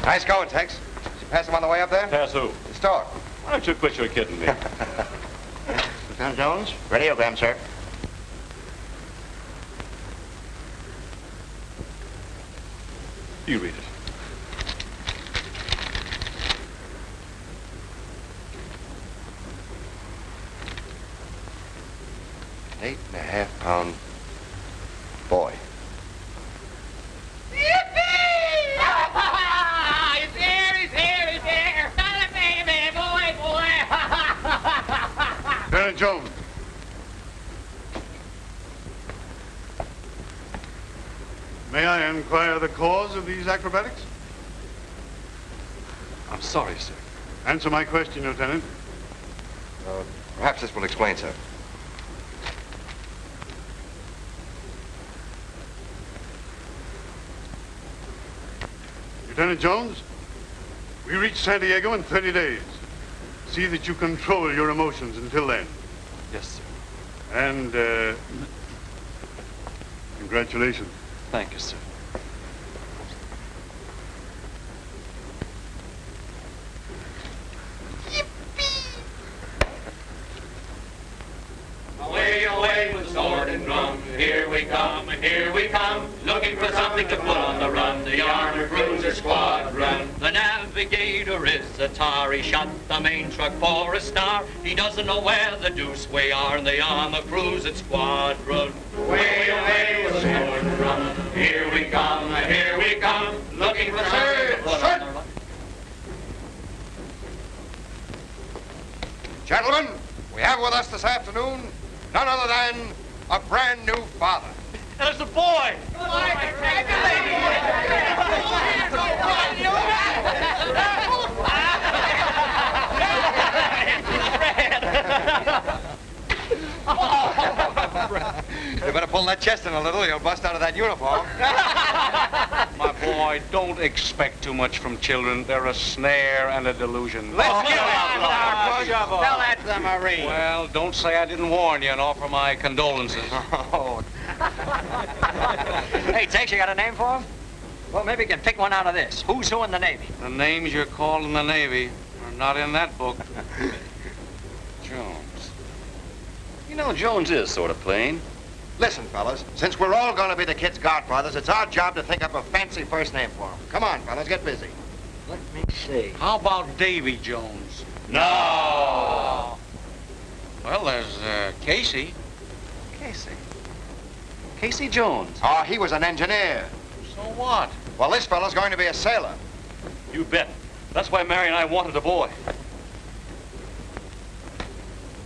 Nice going, Tex. Did you pass him on the way up there? Pass who? The store. Why don't you quit your kidding me? Lieutenant Jones, radiogram, sir. You read it. An 8.5-pound boy. Lieutenant Jones. May I inquire the cause of these acrobatics? I'm sorry, sir. Answer my question, Lieutenant. Perhaps this will explain, sir. Lieutenant Jones, we reach San Diego in 30 days. See that you control your emotions until then. Yes, sir. And, congratulations. Thank you, sir. Away, away with sword and drum, here we come, looking for something to put on the run, the armored cruiser squadron. The navigator is a tar, he shot the main truck for a star, he doesn't know where the deuce we are, and the armored cruiser squadron. Away, away with sword and drum, here we come, looking for something to put on the run. Gentlemen, we have with us this afternoon none other than a brand new father. There's a boy! You better pull that chest in a little, you'll bust out of that uniform. My boy, don't expect too much from children. They're a snare and a delusion. Let's get out, Tell that to the Marine. Well, don't say I didn't warn you and offer my condolences. Oh. Hey, Tex, you got a name for him? Well, maybe you can pick one out of this. Who's who in the Navy? The names you're called in the Navy are not in that book. Jones. You know, Jones is sort of plain. Listen, fellas, since we're all going to be the kid's godfathers, it's our job to think up a fancy first name for him. Come on, fellas, get busy. Let me see. How about Davy Jones? No! Well, there's Casey. Casey Jones. Oh, he was an engineer. So what? Well, this fella's going to be a sailor. You bet. That's why Mary and I wanted a boy.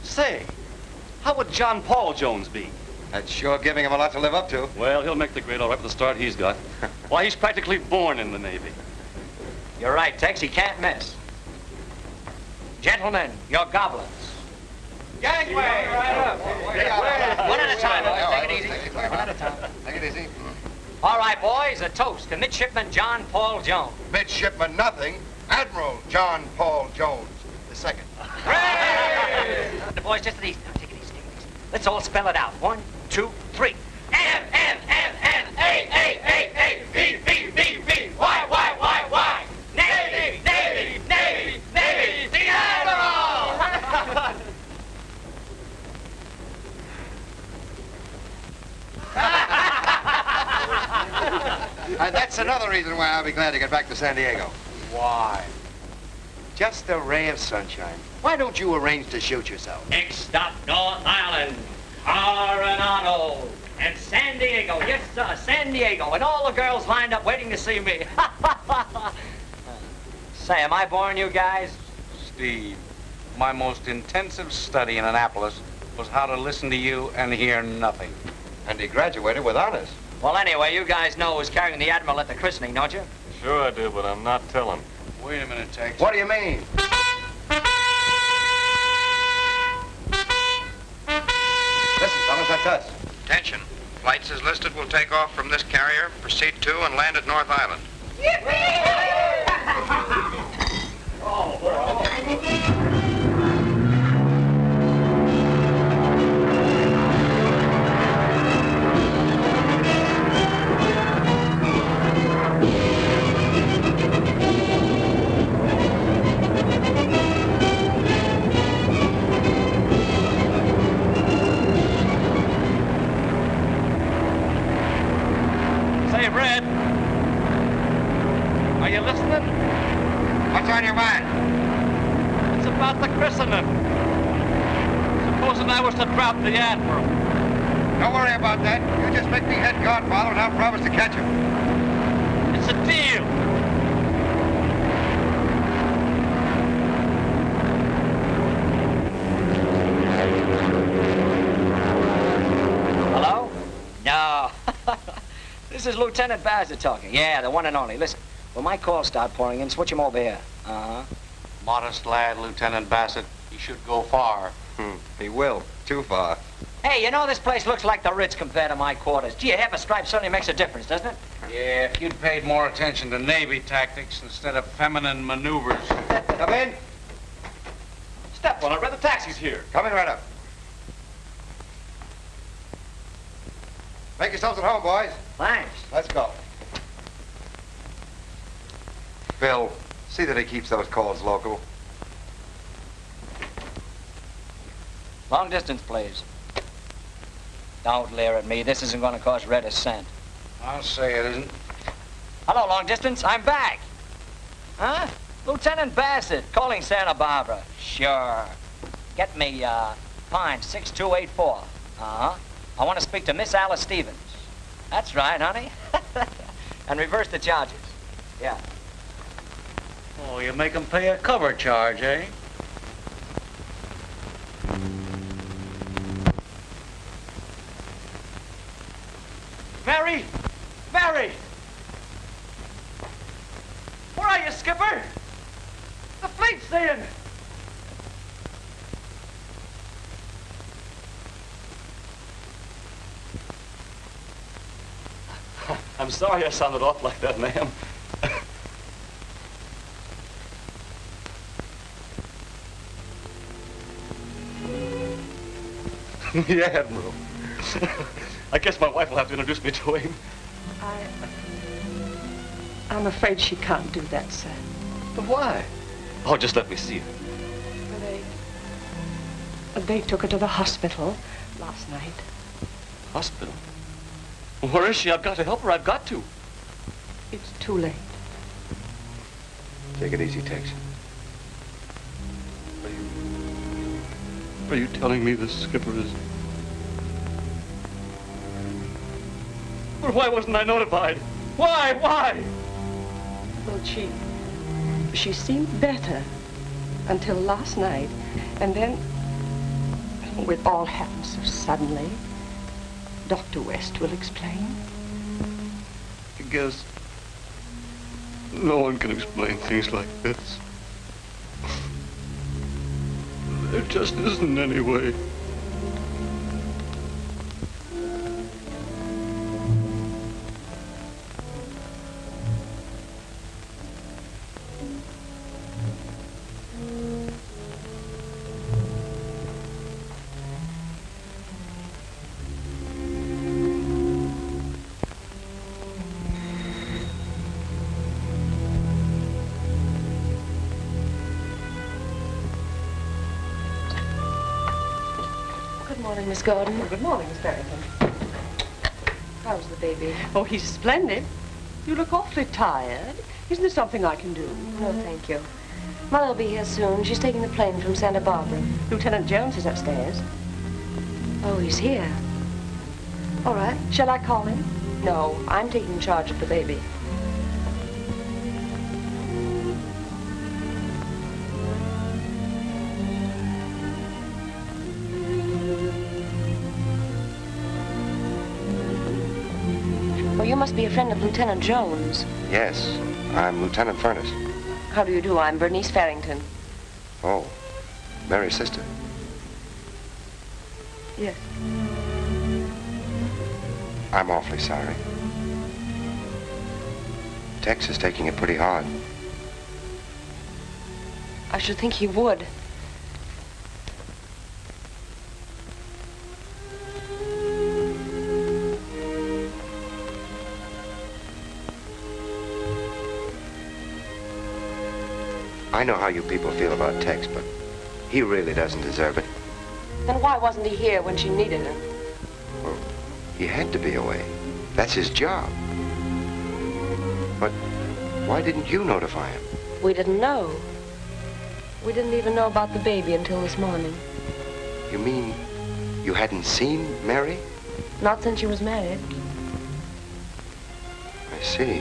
Say, how would John Paul Jones be? That's sure giving him a lot to live up to. Well, he'll make the grade all right with the start he's got. Why, he's practically born in the Navy. You're right, Tex. He can't miss. Gentlemen, your goblins. Gangway! Right up. One at a time, boys. Take it easy. One at a time. Take it easy. All right, boys. A toast to Midshipman John Paul Jones. Midshipman nothing. Admiral John Paul Jones II. The boys, just at easy. Now, take it easy. Let's all spell it out. 1, 2, 3. M, N, N, N, A, A, A, A, B, B, B, B, Y, Y, Y, Y. Navy, Navy, Navy, Navy, the Admiral! And that's another reason why I'll be glad to get back to San Diego. Why? Just a ray of sunshine. Why don't you arrange to shoot yourself? Next stop, North Island, Coronado, and San Diego. Yes, sir, San Diego. And all the girls lined up waiting to see me. Say, am I boring you guys? Steve, my most intensive study in Annapolis was how to listen to you and hear nothing. And he graduated with honors. Well, anyway, you guys know who's carrying the Admiral at the christening, don't you? Sure I do, but I'm not telling. Wait a minute, Tex. What do you mean? Listen, fellas, that's us. Attention. Flights as listed will take off from this carrier, proceed to and land at North Island. Red. Are you listening? What's on your mind? It's about the christening. Supposing I was to drop the Admiral. Don't worry about that. You just make me head godfather and I'll promise to catch him. It's a deal. Hello? No. This is Lieutenant Bassett talking. Yeah, the one and only. Listen, when my calls start pouring in, switch him over here. Uh-huh. Modest lad, Lieutenant Bassett. He should go far. He will. Too far. Hey, you know this place looks like the Ritz compared to my quarters. Gee, a half a stripe certainly makes a difference, doesn't it? Yeah, if you'd paid more attention to Navy tactics instead of feminine maneuvers. Come in. Step on it, Red. The taxi's here. Coming right up. Make yourselves at home, boys. Thanks. Let's go. Phil, see that he keeps those calls local. Long distance, please. Don't leer at me. This isn't going to cost Red a cent. I'll say it isn't. Hello, long distance. I'm back. Huh? Lieutenant Bassett, calling Santa Barbara. Sure. Get me, Pine 6284. Uh-huh. I want to speak to Miss Alice Stevens. That's right, honey. And reverse the charges. Yeah. Oh, you make him pay a cover charge, eh? Mary! Mary! Where are you, Skipper? The fleet's in! I'm sorry I sounded off like that, ma'am. The Admiral. I guess my wife will have to introduce me to him. I'm afraid she can't do that, sir. But why? Oh, just let me see her. They took her to the hospital last night. Hospital? Where is she? I've got to help her. I've got to. It's too late. Take it easy, Tex. Are you telling me the skipper is... But why wasn't I notified? Why? Why? Well, she seemed better until last night, and then it all happened so suddenly. Dr. West will explain. I guess no one can explain things like this. There just isn't any way. Miss Gordon. Oh, good morning, Miss Farrington. How's the baby? Oh, he's splendid. You look awfully tired. Isn't there something I can do? No, thank you. Mother will be here soon. She's taking the plane from Santa Barbara. Lieutenant Jones is upstairs. Oh, he's here. All right. Shall I call him? No, I'm taking charge of the baby. You must be a friend of Lieutenant Jones. Yes, I'm Lieutenant Furness. How do you do? I'm Bernice Farrington. Oh, Mary's sister. Yes. I'm awfully sorry. Tex is taking it pretty hard. I should think he would. I know how you people feel about Tex, but he really doesn't deserve it. Then why wasn't he here when she needed him? Well, he had to be away. That's his job. But why didn't you notify him? We didn't know. We didn't even know about the baby until this morning. You mean you hadn't seen Mary? Not since she was married. I see.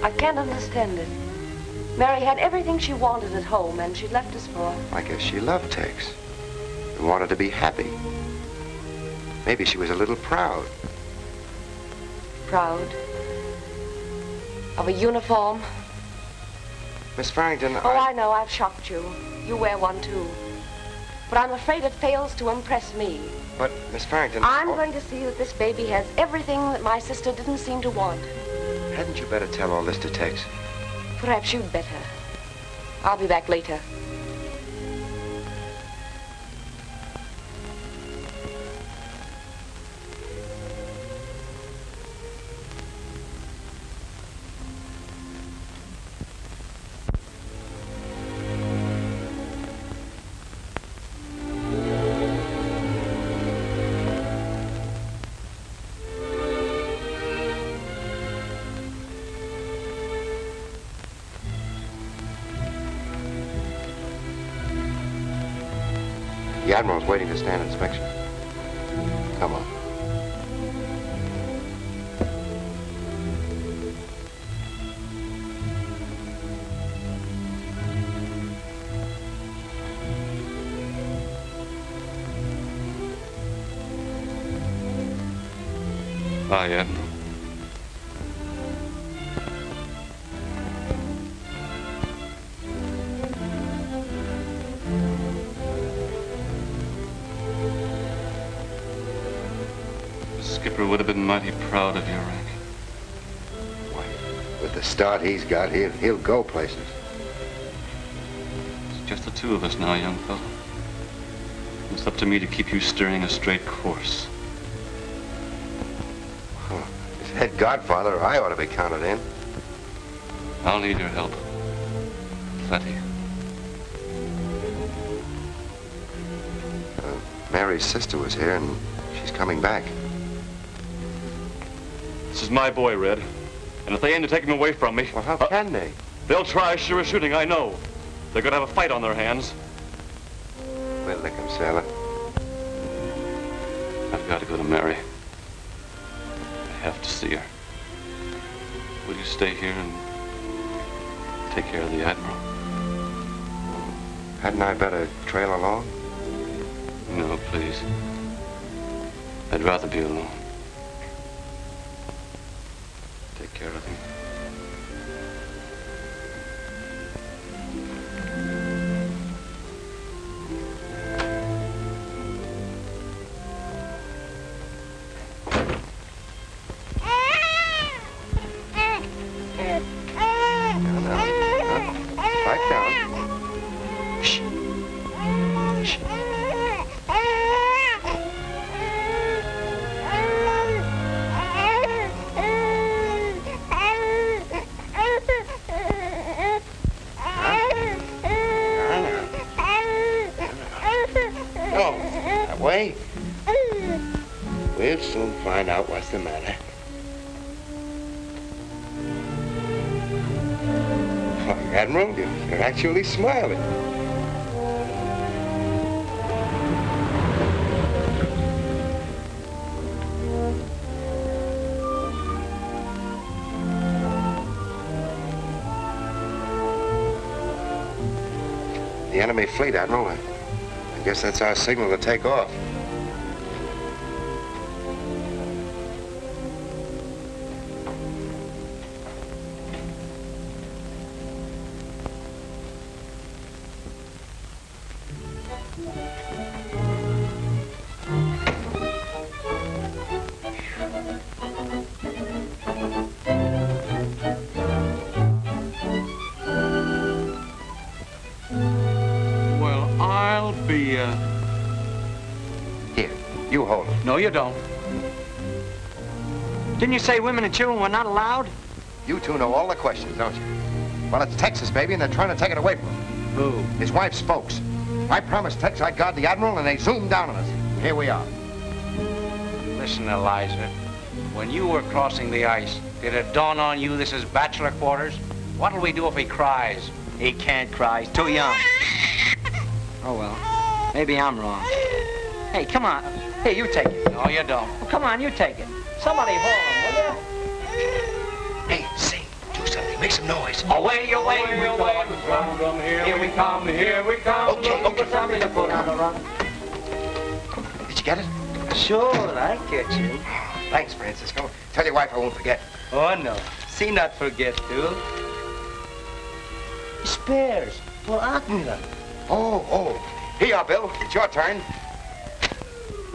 I can't understand it. Mary had everything she wanted at home, and she left us for... I guess she loved Tex and wanted to be happy. Maybe she was a little proud. Proud? Of a uniform? Miss Farrington, Oh, I know, I've shocked you. You wear one, too. But I'm afraid it fails to impress me. But, Miss Farrington... I'm going to see that this baby has everything that my sister didn't seem to want. Hadn't you better tell all this to Tex? Perhaps you'd better. I'll be back later. The Admiral's waiting to stand inspection. Come on. Aye, Admiral. Skipper would have been mighty proud of your rank. Why, with the start he's got, he'll go places. It's just the two of us now, young fellow. It's up to me to keep you steering a straight course. Huh. As head godfather, I ought to be counted in. I'll need your help. Plenty. Mary's sister was here, and she's coming back. This is my boy, Red. And if they aim to take him away from me... Well, how can they? They'll try sure as shooting, I know. They're gonna have a fight on their hands. We'll lick him, sailor. I've got to go to Mary. I have to see her. Will you stay here and take care of the Admiral? Hadn't I better trail along? No, please. I'd rather be alone. Take care of him. Back down. Shh. Shh. Way. We'll soon find out what's the matter. Oh, Admiral, you're actually smiling. The enemy fleet, Admiral. I guess that's our signal to take off. Here, you hold it. No, you don't. Didn't you say women and children were not allowed? You two know all the questions, don't you? Well, it's Tex's baby, and they're trying to take it away from him. Who? His wife Spokes. I promised Tex I'd guard the Admiral, and they zoomed down on us. Here we are. Listen, Eliza. When you were crossing the ice, did it dawn on you this is bachelor quarters? What'll we do if he cries? He can't cry. He's too young. Oh, well. Maybe I'm wrong. Hey, come on. Here, you take it. No, you don't. Well, come on, you take it. Somebody hold him, will you? Hey, sing. Do something. Make some noise. Away, away, away, away. Drum, drum, here we come, here we come. Okay, Looking for something to put on the run. Did you get it? Sure, I get you. Thanks, Francisco. Tell your wife I won't forget. Oh, no. See not forget to. Spares for Admiral. Oh. Here you are, Bill. It's your turn.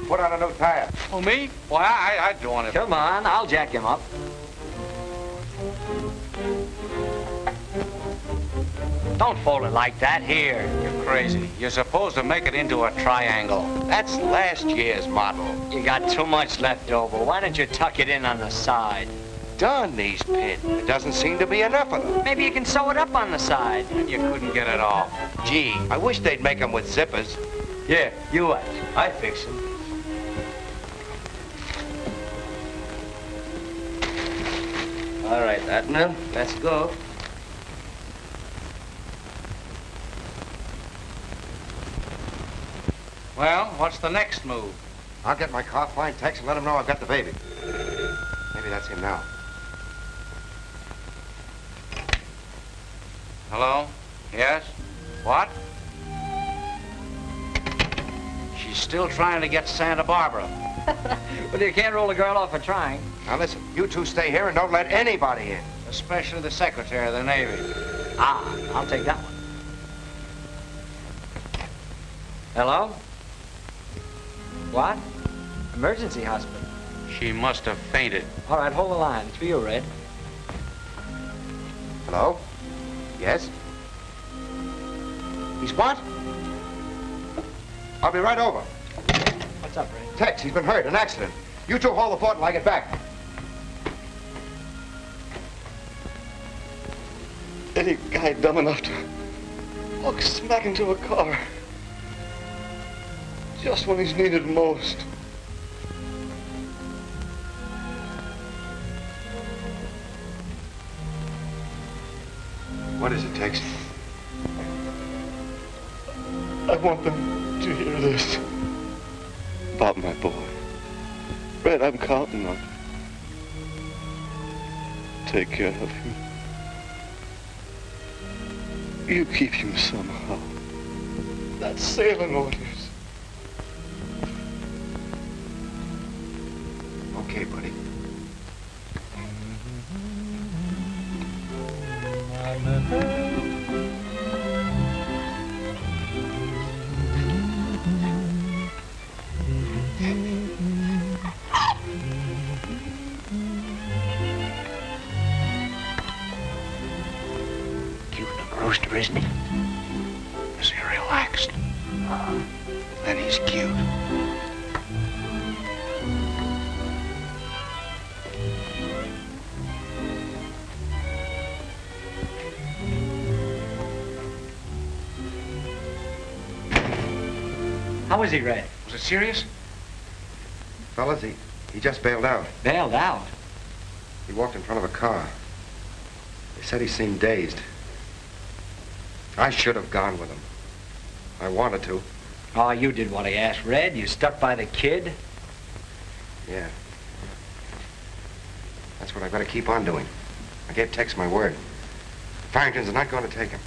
Put on a new tire. Oh, me? Why, I'd do it. Come on, I'll jack him up. Don't fold it like that. Here. You're crazy. You're supposed to make it into a triangle. That's last year's model. You got too much left over. Why don't you tuck it in on the side? Darn these pins. There doesn't seem to be enough of them. Maybe you can sew it up on the side. And you couldn't get it off. Gee, I wish they'd make them with zippers. Yeah, you watch. I fix him. All right, Admiral, let's go. Well, what's the next move? I'll get my car, find Tex, and let him know I've got the baby. Maybe that's him now. Hello? Yes? What? She's still trying to get Santa Barbara. Well, you can't roll a girl off for trying. Now listen, you two stay here and don't let anybody in. Especially the Secretary of the Navy. Ah, I'll take that one. Hello? What? Emergency hospital. She must have fainted. All right, hold the line. It's for you, Red. Hello? Yes? He's what? I'll be right over. What's up, Red? Tex, he's been hurt. An accident. You two hold the fort until I get back. Any guy dumb enough to walk smack into a car just when he's needed most. What is it, Tex? I want them to hear this about my boy. Red, I'm counting on you. Take care of him. You keep him somehow. That's sailing orders. Okay, buddy. Cute little rooster, isn't he? Is he relaxed? Then he's cute. How is he, Red? Was it serious? Fellas, he just bailed out. Bailed out. He walked in front of a car. They said he seemed dazed. I should have gone with him. I wanted to. Oh, you did what I asked, Red. You stuck by the kid. Yeah. That's what I've got to keep on doing. I gave Tex my word. Farrington's not going to take him.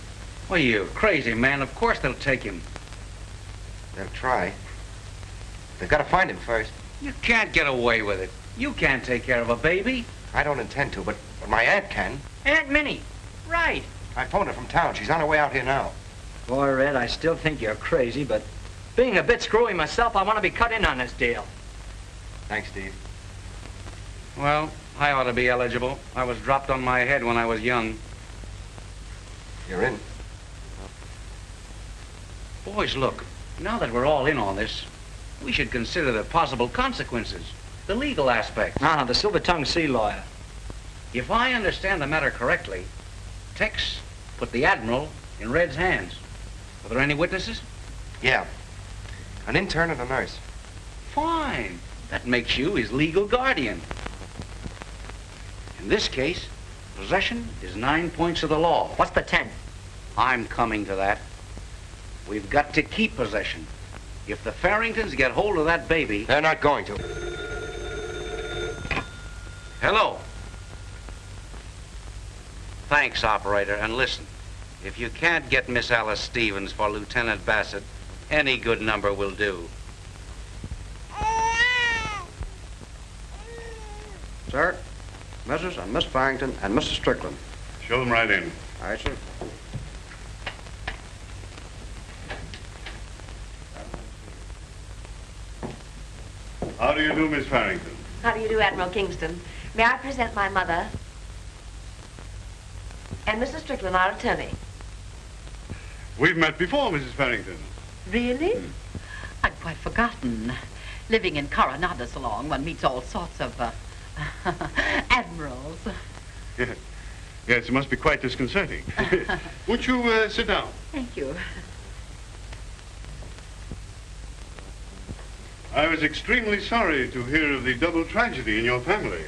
Well, you crazy man. Of course they'll take him. They'll try. They've got to find him first. You can't get away with it. You can't take care of a baby. I don't intend to, but my aunt can. Aunt Minnie. Right. I phoned her from town. She's on her way out here now. Boy, Red, I still think you're crazy, but being a bit screwy myself, I want to be cut in on this deal. Thanks, Steve. Well, I ought to be eligible. I was dropped on my head when I was young. You're in. Boys, look. Now that we're all in on this, we should consider the possible consequences, the legal aspects. Ah, the silver-tongued sea lawyer. If I understand the matter correctly, Tex put the Admiral in Red's hands. Are there any witnesses? Yeah. An intern and a nurse. Fine. That makes you his legal guardian. In this case, possession is 9 points of the law. What's the 10th? I'm coming to that. We've got to keep possession. If the Farringtons get hold of that baby... They're not going to. Hello. Thanks, operator. And listen, if you can't get Miss Alice Stevens for Lieutenant Bassett, any good number will do. Sir, Mrs. and Miss Farrington and Mr. Strickland. Show them right in. All right, sir. How do you do, Miss Farrington? How do you do, Admiral Kingston? May I present my mother and Mr. Strickland, our attorney? We've met before, Mrs. Farrington. Really? I'd quite forgotten. Living in Coronado so long, one meets all sorts of, admirals. Yes, it must be quite disconcerting. Won't you sit down? Thank you. I was extremely sorry to hear of the double tragedy in your family.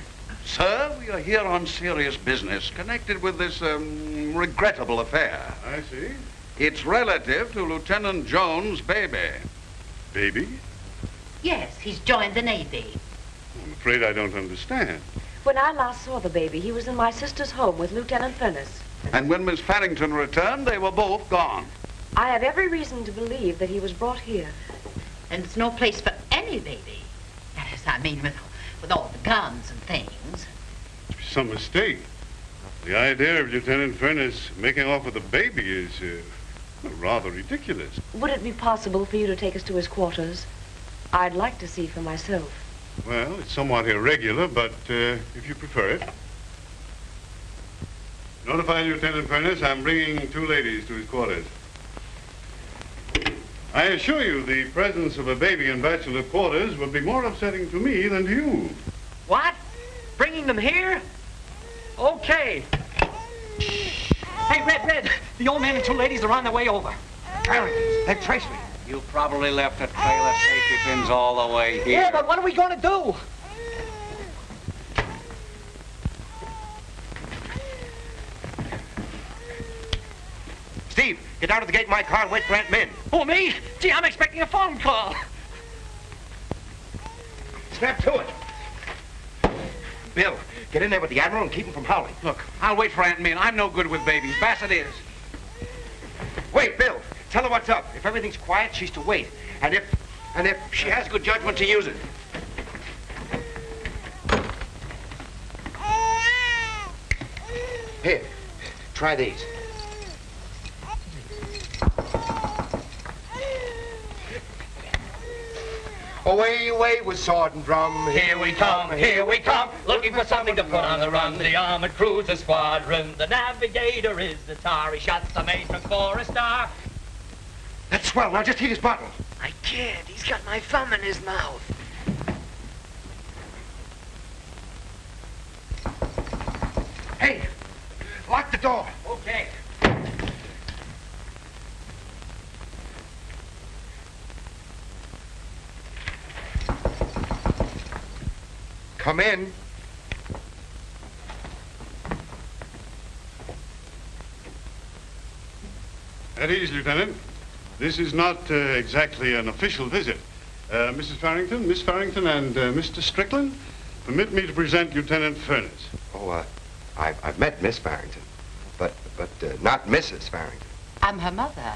Sir, we are here on serious business connected with this regrettable affair. I see. It's relative to Lieutenant Jones' baby. Baby? Yes, he's joined the Navy. I'm afraid I don't understand. When I last saw the baby, he was in my sister's home with Lieutenant Furness. And when Miss Farrington returned, they were both gone. I have every reason to believe that he was brought here. And it's no place for any baby. That is, I mean, with all the guns and things. Some mistake. The idea of Lieutenant Furness making off with a baby is rather ridiculous. Would it be possible for you to take us to his quarters? I'd like to see for myself. Well, it's somewhat irregular, but if you prefer it. Notify Lieutenant Furness I'm bringing 2 ladies to his quarters. I assure you the presence of a baby in bachelor quarters would be more upsetting to me than to you. What? Bringing them here? Okay. Hey, Red, the old man and 2 ladies are on their way over. Farringtons, they've traced me. You probably left a trail of safety pins all the way here. Yeah, but what are we going to do? Steve, get down to the gate in my car and wait for Aunt Min. Oh, me? Gee, I'm expecting a phone call. Snap to it. Bill, get in there with the Admiral and keep him from howling. Look, I'll wait for Aunt Min. I'm no good with babies. Bassett is. Wait, Bill, tell her what's up. If everything's quiet, she's to wait. And if she has good judgment, to use it. Here, try these. Away, away with sword and drum. Here we come, looking for something to put on the run. The armored cruiser squadron, the navigator is the tar. He shots the matron for a star. That's swell. Now just heat his bottle. I can't. He's got my thumb in his mouth. Hey, lock the door. Okay. Come in. At ease, Lieutenant. This is not exactly an official visit. Mrs. Farrington, Miss Farrington, and Mr. Strickland, permit me to present Lieutenant Furness. Oh, I've met Miss Farrington, but not Mrs. Farrington. I'm her mother.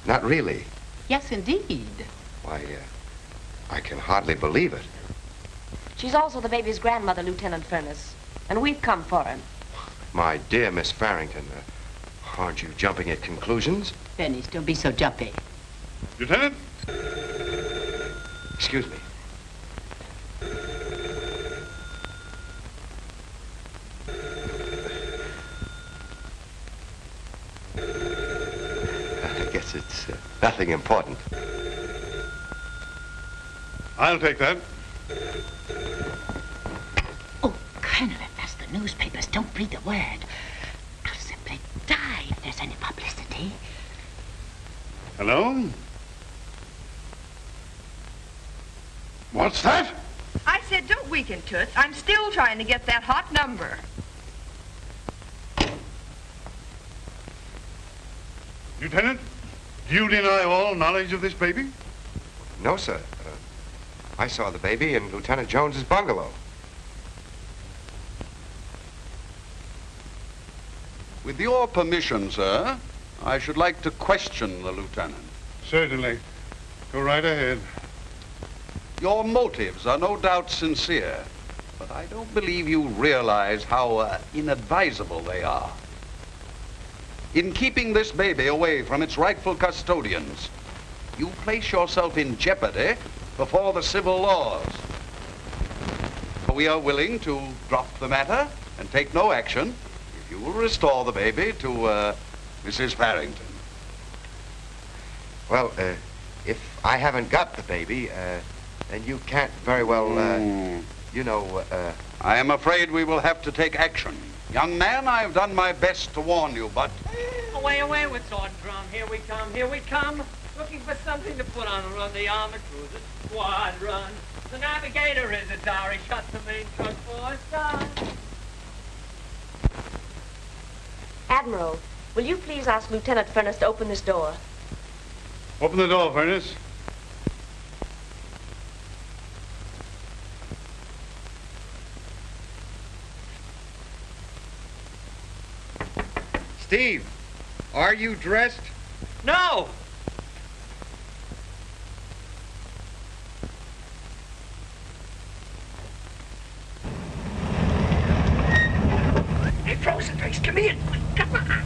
Not really. Yes, indeed. Why, I can hardly believe it. She's also the baby's grandmother, Lieutenant Furness, and we've come for him. My dear Miss Farrington, aren't you jumping at conclusions? Bernice, don't be so jumpy. Lieutenant? Excuse me. I guess it's nothing important. I'll take that. Oh, Colonel, if that's the newspapers, don't breathe a word. I'll simply die if there's any publicity. Hello? What's that? I said don't weaken, Toots. I'm still trying to get that hot number. Lieutenant, do you deny all knowledge of this baby? No, sir. I saw the baby in Lieutenant Jones's bungalow. With your permission, sir, I should like to question the lieutenant. Certainly. Go right ahead. Your motives are no doubt sincere, but I don't believe you realize how inadvisable they are. In keeping this baby away from its rightful custodians, you place yourself in jeopardy before the civil laws. We are willing to drop the matter and take no action if you will restore the baby to Mrs. Farrington. Well, if I haven't got the baby, then you can't very well, you know, I am afraid we will have to take action. Young man, I've done my best to warn you, but... Away, away with sword and drum. Here we come, here we come. Looking for something to put on the run. The armored cruiser squadron. The navigator is a Atari. Shut the main truck for start. Admiral, will you please ask Lieutenant Furness to open this door? Open the door, Furness. Steve, are you dressed? No! Hey, frozen face, come in. Come on.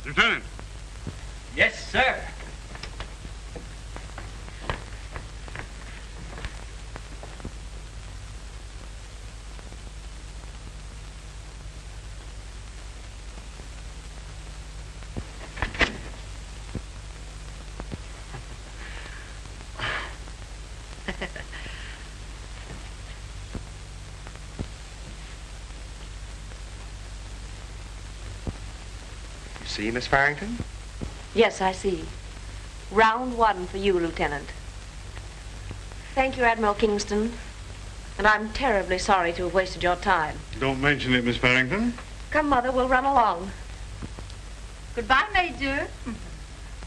Lieutenant. Yes, sir. See, Miss Farrington? Yes, I see. Round one for you, Lieutenant. Thank you, Admiral Kingston. And I'm terribly sorry to have wasted your time. Don't mention it, Miss Farrington. Come, Mother, we'll run along. Goodbye, Major.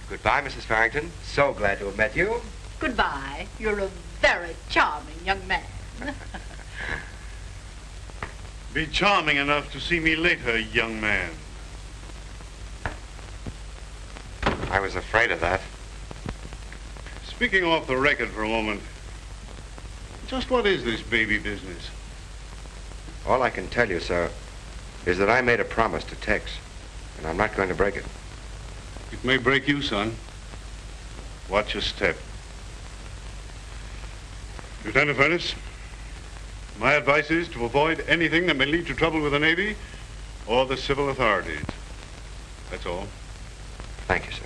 Goodbye, Mrs. Farrington. So glad to have met you. Goodbye. You're a very charming young man. Be charming enough to see me later, young man. I was afraid of that. Speaking off the record for a moment, just what is this baby business? All I can tell you, sir, is that I made a promise to Tex, and I'm not going to break it. It may break you, son. Watch your step. Lieutenant Furness, my advice is to avoid anything that may lead to trouble with the Navy or the civil authorities. That's all. Thank you, sir.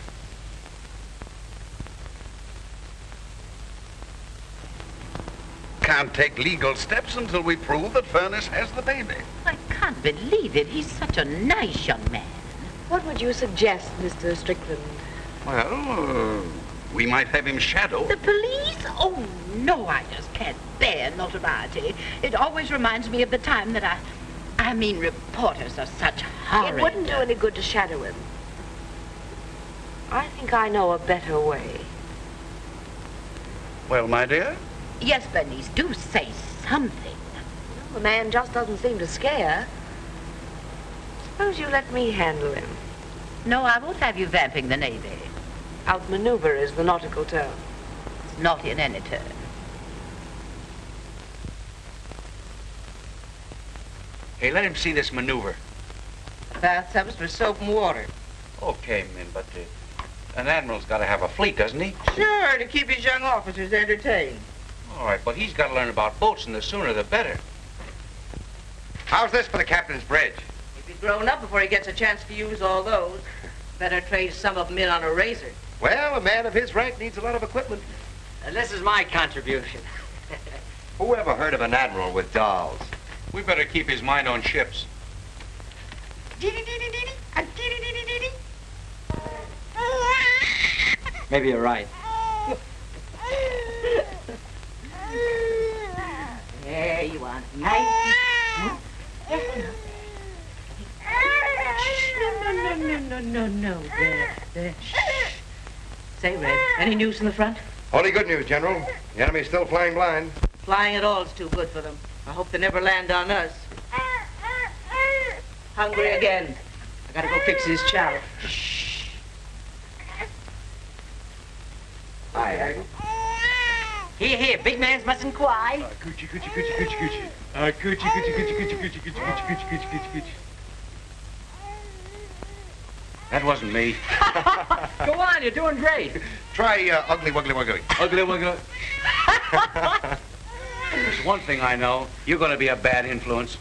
Can't take legal steps until we prove that Furness has the baby. I can't believe it. He's such a nice young man. What would you suggest, Mr. Strickland? Well, we might have him shadowed. The police? Oh, no, I just can't bear notoriety. It always reminds me of the time that I mean, reporters are such horrid... It wouldn't do any good to shadow him. I think I know a better way. Well, my dear? Yes, Bernice, do say something. Well, the man just doesn't seem to scare. Suppose you let me handle him. No, I won't have you vamping the Navy. Outmaneuver is the nautical term. It's not in any term. Hey, let him see this maneuver. Bathtubs for soap and water. Okay, Min, but an admiral's got to have a fleet, doesn't he? Sure, to keep his young officers entertained. All right, but he's got to learn about boats, and the sooner the better. How's this for the captain's bridge? He'll be grown up before he gets a chance to use all those. Better trade some of them in on a razor. Well, a man of his rank needs a lot of equipment. This is my contribution. Who ever heard of an admiral with dolls? We better keep his mind on ships. Maybe you're right. There you are. Nice. No. There. Shh. Say, Red, any news from the front? Only good news, General. The enemy's still flying blind. Flying at all is too good for them. I hope they never land on us. Hungry again. I gotta go fix his chow. Shh. Hi. Here, big mans mustn't cry. Coochie. Coochie. That wasn't me. Go on, you're doing great. Try ugly wuggly wuggly. Ugly, ugly. There's one thing I know. You're going to be a bad influence.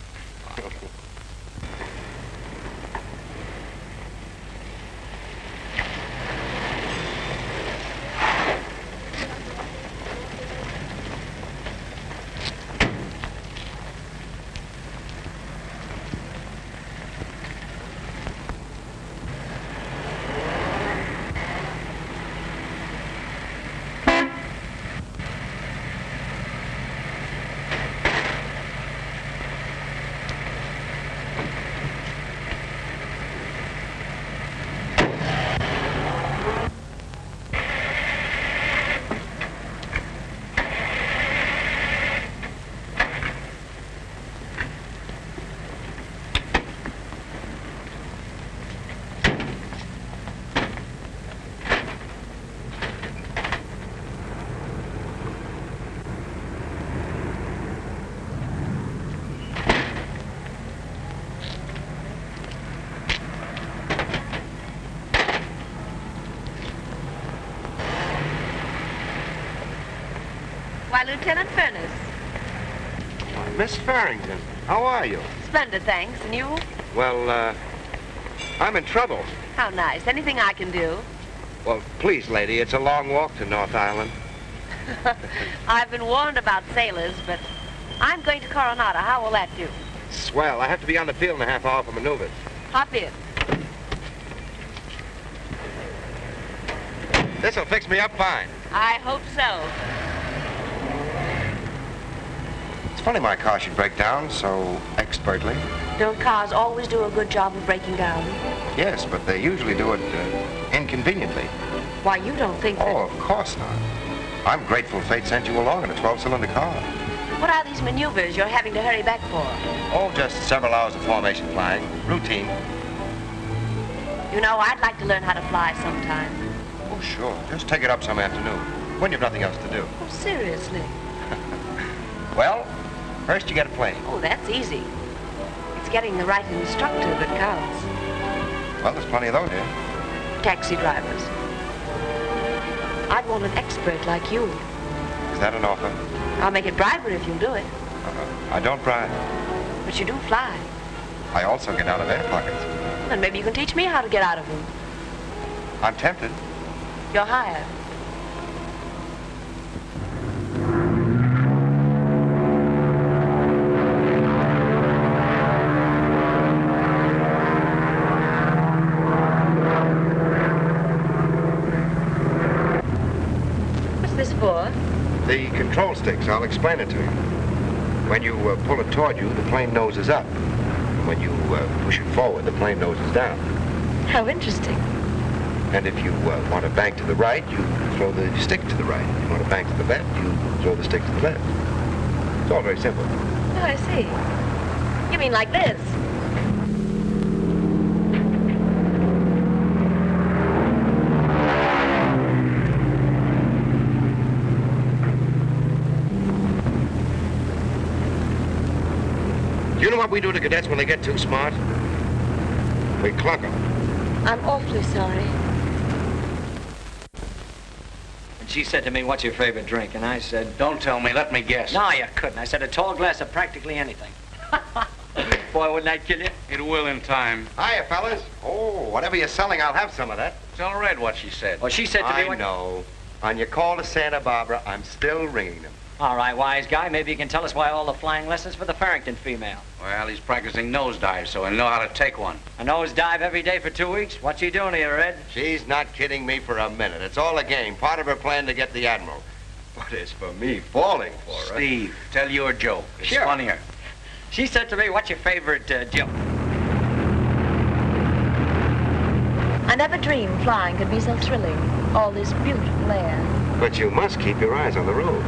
Why, Lieutenant Furness. Miss Farrington, how are you? Splendid, thanks. And you? Well, I'm in trouble. How nice. Anything I can do? Well, please, lady, it's a long walk to North Island. I've been warned about sailors, but I'm going to Coronado. How will that do? Swell. I have to be on the field in a half hour for maneuvers. Hop in. This'll fix me up fine. I hope so. It's funny my car should break down so expertly. Don't cars always do a good job of breaking down? Yes, but they usually do it inconveniently. Why, you don't think that... Oh, of course not. I'm grateful fate sent you along in a 12-cylinder car. What are these maneuvers you're having to hurry back for? Oh, just several hours of formation flying. Routine. You know, I'd like to learn how to fly sometime. Oh, sure. Just take it up some afternoon, when you've nothing else to do. Oh, seriously? Well, first you get a plane. Oh, that's easy. It's getting the right instructor that counts. Well, there's plenty of those here. Taxi drivers. I'd want an expert like you. Is that an offer? I'll make it bribery if you'll do it. I don't bribe. But you do fly. I also get out of air pockets. Then maybe you can teach me how to get out of them. I'm tempted. You're hired. What's this for? The control sticks. I'll explain it to you. When you pull it toward you, the plane noses up. When you push it forward, the plane noses down. How interesting. And if you want to bank to the right, you throw the stick to the right. If you want to bank to the left, you throw the stick to the left. It's all very simple. Oh, I see. You mean like this? You know what we do to cadets when they get too smart? We clunk them. I'm awfully sorry. And she said to me, what's your favorite drink? And I said... Don't tell me. Let me guess. No, you couldn't. I said a tall glass of practically anything. Boy, wouldn't that kill you? It will in time. Hiya, fellas. Oh, whatever you're selling, I'll have some of that. Tell Red what she said. Well, she said to me... I know. On your call to Santa Barbara, I'm still ringing them. All right, wise guy. Maybe you can tell us why all the flying lessons for the Farrington female. Well, he's practicing nosedives, so he'll know how to take one. A nosedive every day for 2 weeks? What's she doing here, Red? She's not kidding me for a minute. It's all a game, part of her plan to get the Admiral. But it's for me falling for her. Steve, tell your joke. It's Sure. funnier. She said to me, what's your favorite joke? I never dreamed flying could be so thrilling. All this beautiful air. But you must keep your eyes on the road.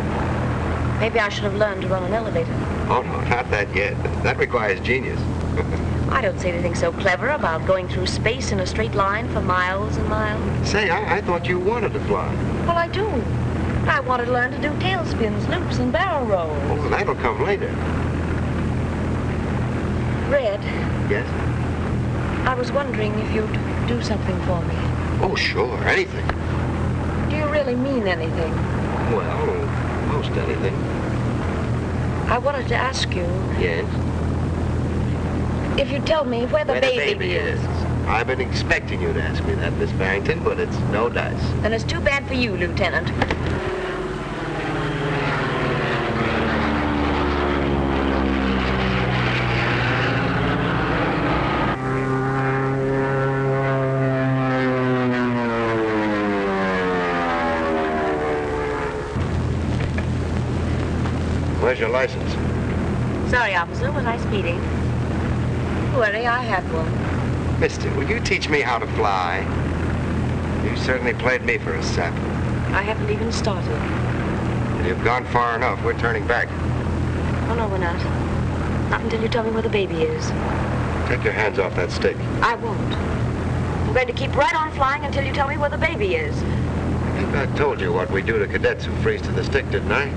Maybe I should have learned to run an elevator. Oh, no, not that yet. That requires genius. I don't see anything so clever about going through space in a straight line for miles and miles. Say, I thought you wanted to fly. Well, I do. I want to learn to do tailspins, loops, and barrel rolls. Oh, well, that'll come later. Red, Yes? I was wondering if you'd do something for me. Oh, sure, anything. Do you really mean anything? Well, most anything. I wanted to ask you Yes? if you'd tell me where the baby is. I've been expecting you to ask me that, Miss Farrington, but it's no dice. Then it's too bad for you, Lieutenant. Where's your license? Sorry, officer, was I speeding? Don't worry, I have one. Mister, will you teach me how to fly? You certainly played me for a sap. I haven't even started. You've gone far enough. We're turning back. Oh, no, we're not. Not until you tell me where the baby is. Take your hands off that stick. I won't. I'm going to keep right on flying until you tell me where the baby is. I think I told you what we do to cadets who freeze to the stick, didn't I?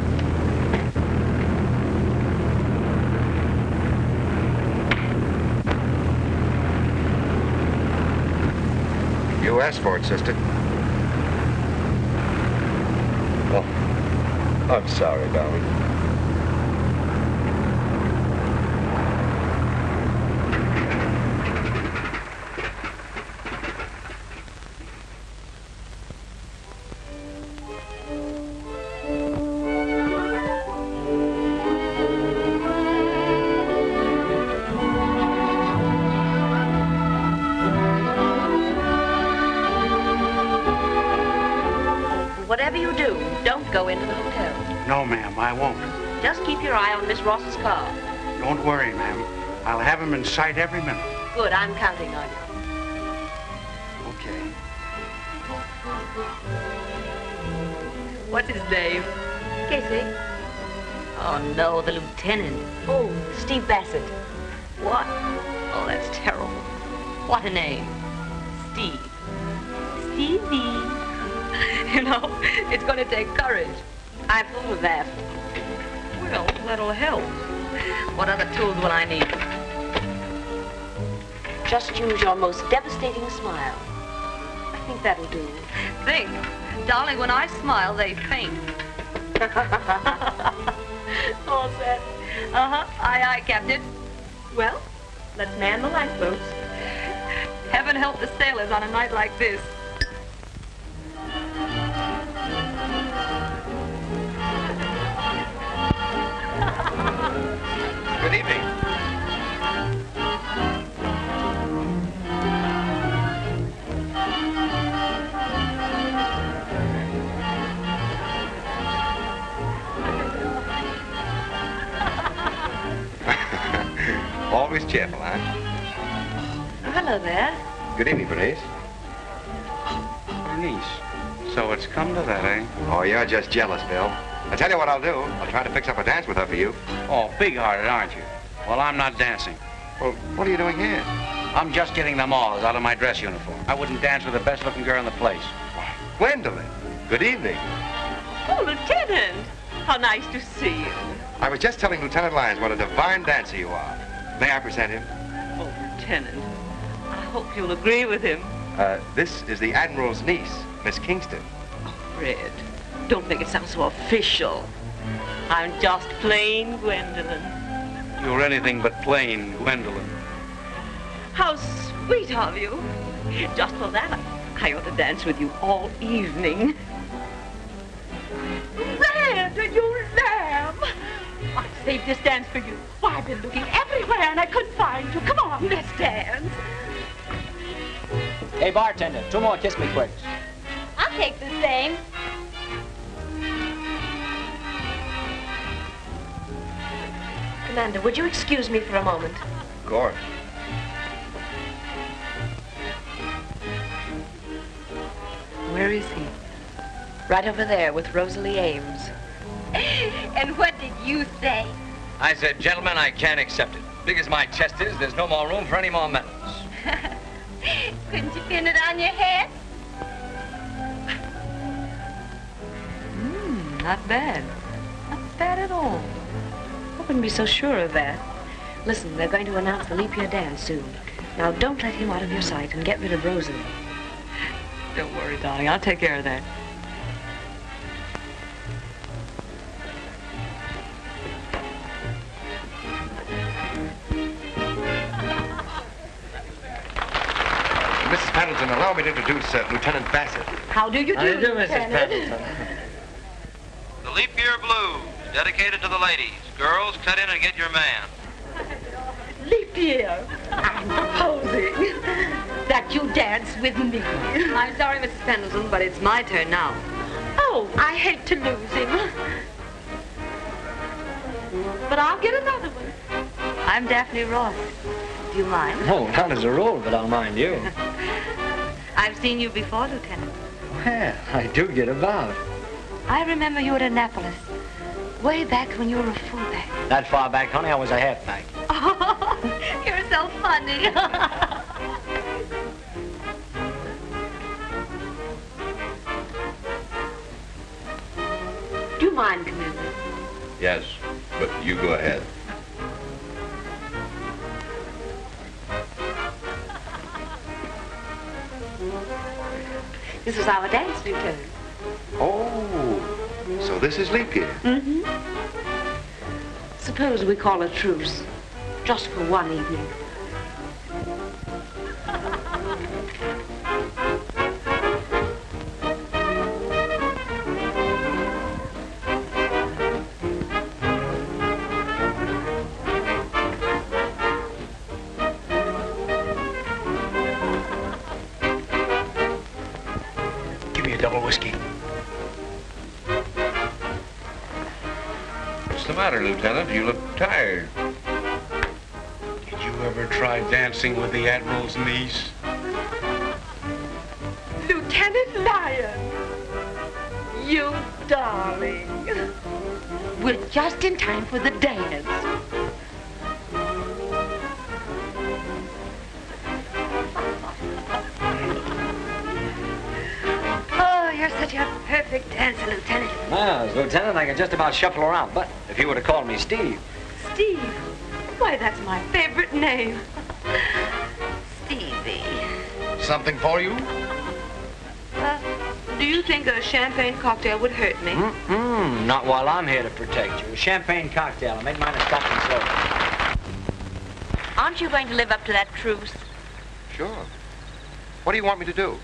You asked for it, sister. Oh, I'm sorry, darling. Whatever you do, don't go into the hotel. No, ma'am, I won't. Just keep your eye on Miss Ross's car. Don't worry, ma'am. I'll have him in sight every minute. Good, I'm counting on you. Okay. What's his name? Casey? Oh, no, the lieutenant. Oh, Steve Bassett. What? Oh, that's terrible. What a name. Steve. Stevie. You know, it's going to take courage. I'm full of that. Well, that'll help. What other tools will I need? Just use your most devastating smile. I think that'll do. Think. Darling, when I smile, they faint. All set. Uh-huh. Aye, aye, Captain. Well, let's man the lifeboats. Heaven help the sailors on a night like this. Good evening. Always cheerful, huh? Oh, hello there. Good evening, Bernice. Bernice. So it's come to that, eh? Oh, you're just jealous, Bill. I'll tell you what I'll do. I'll try to fix up a dance with her for you. Oh, big-hearted, aren't you? Well, I'm not dancing. Well, what are you doing here? I'm just getting them all out of my dress uniform. I wouldn't dance with the best-looking girl in the place. Gwendolyn. Good evening. Oh, Lieutenant. How nice to see you. I was just telling Lieutenant Lyons what a divine dancer you are. May I present him? Oh, Lieutenant. I hope you'll agree with him. This is the Admiral's niece, Miss Kingston. Red, don't make it sound so official. I'm just plain Gwendolyn. You're anything but plain, Gwendolyn. How sweet of you. Just for that, I ought to dance with you all evening. Miranda, you lamb. I saved this dance for you. Why, I've been looking everywhere and I couldn't find you. Come on, let's dance. Hey, bartender, 2 more Kiss Me Quicks. I'll take the same. Commander, would you excuse me for a moment? Of course. Where is he? Right over there with Rosalie Ames. And what did you say? I said, gentlemen, I can't accept it. Big as my chest is, there's no more room for any more medals. Couldn't you pin it on your head? Not bad. Not bad at all. I wouldn't be so sure of that. Listen, they're going to announce the leap year dance soon. Now, don't let him out of your sight and get rid of Rosalie. Don't worry, darling. I'll take care of that. Mrs. Pendleton, allow me to introduce Lieutenant Bassett. How do you do, Mrs. Pendleton? The Leap Year Blues, dedicated to the ladies. Girls, cut in and get your man. Leap year. I'm proposing that you dance with me. I'm sorry, Mrs. Pendleton, but it's my turn now. Oh, I hate to lose him. But I'll get another one. I'm Daphne Roth. Do you mind? No, not as a rule, but I'll mind you. I've seen you before, Lieutenant. Well, I do get about. I remember you at Annapolis. Way back when you were a fullback. That far back, honey, I was a halfback. Oh, you're so funny. Do you mind, Commander? Yes, but you go ahead. This is our dance, Lieutenant. Oh, so this is leap year. Mm-hmm. Suppose we call a truce, just for one evening. Double whiskey. What's the matter, Lieutenant? You look tired. Did you ever try dancing with the Admiral's niece? Lieutenant Lyons, you darling. We're just in time for the dance. You're such a perfect dancer, Lieutenant. Well, as Lieutenant, I can just about shuffle around, but if you were to call me Steve. Steve? Why, that's my favorite name. Stevie. Something for you? Do you think a champagne cocktail would hurt me? Not while I'm here to protect you. A champagne cocktail. I'll make mine a Scotch and soda. Aren't you going to live up to that truce? Sure. What do you want me to do?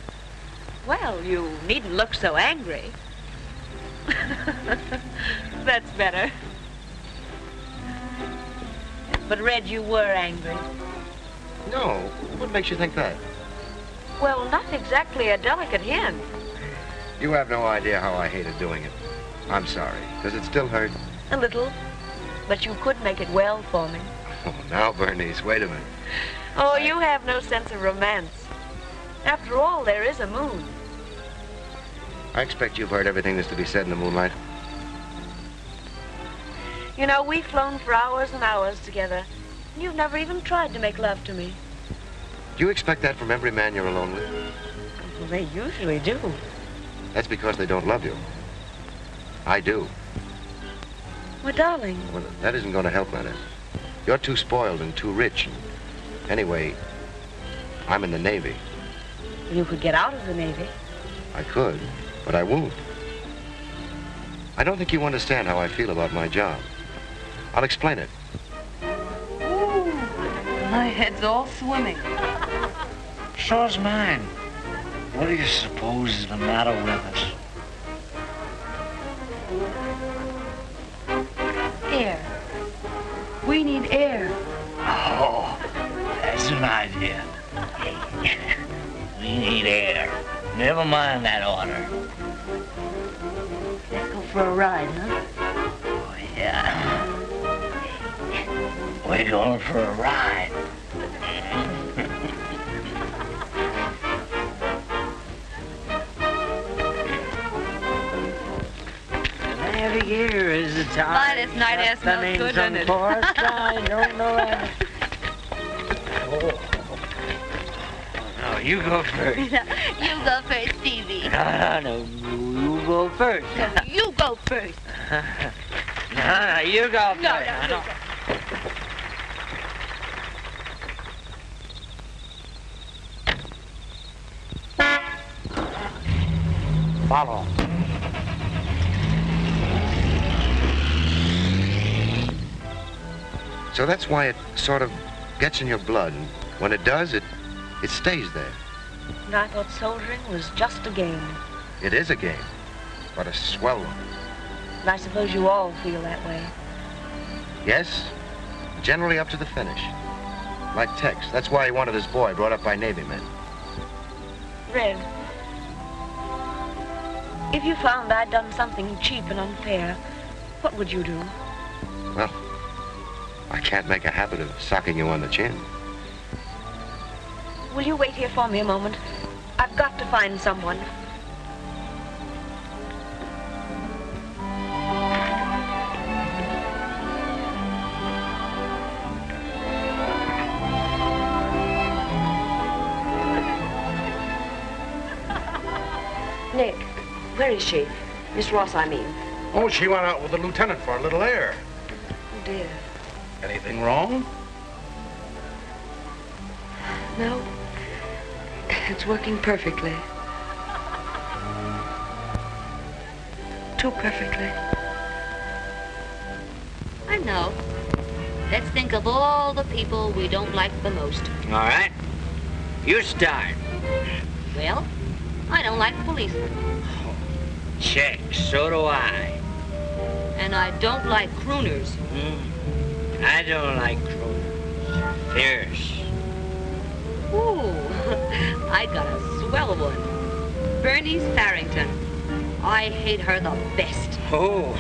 Well, you needn't look so angry. That's better. But, Red, you were angry. No. What makes you think that? Well, not exactly a delicate hint. You have no idea how I hated doing it. I'm sorry. Does it still hurt? A little. But you could make it well for me. Oh, now, Bernice, wait a minute. Oh, you have no sense of romance. After all, there is a moon. I expect you've heard everything that's to be said in the moonlight. You know, we've flown for hours and hours together. And you've never even tried to make love to me. Do you expect that from every man you're alone with? Well, they usually do. That's because they don't love you. I do. Well, darling. Well, that isn't going to help matters. You're too spoiled and too rich. Anyway, I'm in the Navy. You could get out of the Navy. I could, but I won't. I don't think you understand how I feel about my job. I'll explain it. Ooh, my head's all swimming. So's mine. What do you suppose is the matter with us? Air. We need air. Oh, that's an idea. We need air. Never mind that order. Let's go for a ride, huh? Oh, yeah. We're going for a ride. Every year is the time. My, this night air smells good, doesn't it? I don't know. No, you go first. You go first, Stevie. No, you go first. No, you go first. No, you go first. No. Follow. So that's why it sort of gets in your blood, and when it does, it stays there. And I thought soldiering was just a game. It is a game, but a swell one. And I suppose you all feel that way. Yes, generally up to the finish. Like Tex. That's why he wanted his boy brought up by Navy men. Red, if you found I'd done something cheap and unfair, what would you do? Well, I can't make a habit of socking you on the chin. Will you wait here for me a moment? I've got to find someone. Nick, where is she? Miss Ross, I mean. Oh, she went out with the lieutenant for a little air. Oh, dear. Anything wrong? No. It's working perfectly. Too perfectly. I know. Let's think of all the people we don't like the most. All right. You start. Well, I don't like policemen. Check. So do I. And I don't like crooners. I don't like crooners. Fierce. Ooh, I got a swell one. Bernice Farrington. I hate her the best. Oh,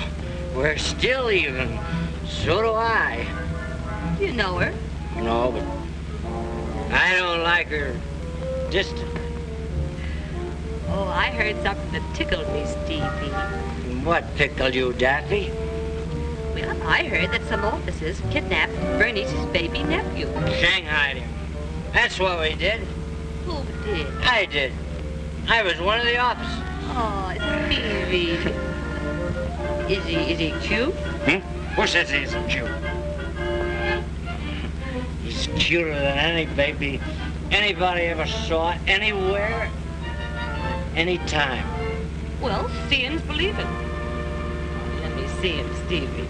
we're still even. So do I. You know her? No, but I don't like her distant. Oh, I heard something that tickled me, Stevie. What tickled you, Daphne? Well, I heard that some officers kidnapped Bernice's baby nephew. Shanghaied him. That's what we did. Who did? I did. I was one of the officers. Oh, Stevie. Is he cute? Who says he isn't cute? He's cuter than any baby anybody ever saw, anywhere, anytime. Well, seeing's believing. Let me see him, Stevie.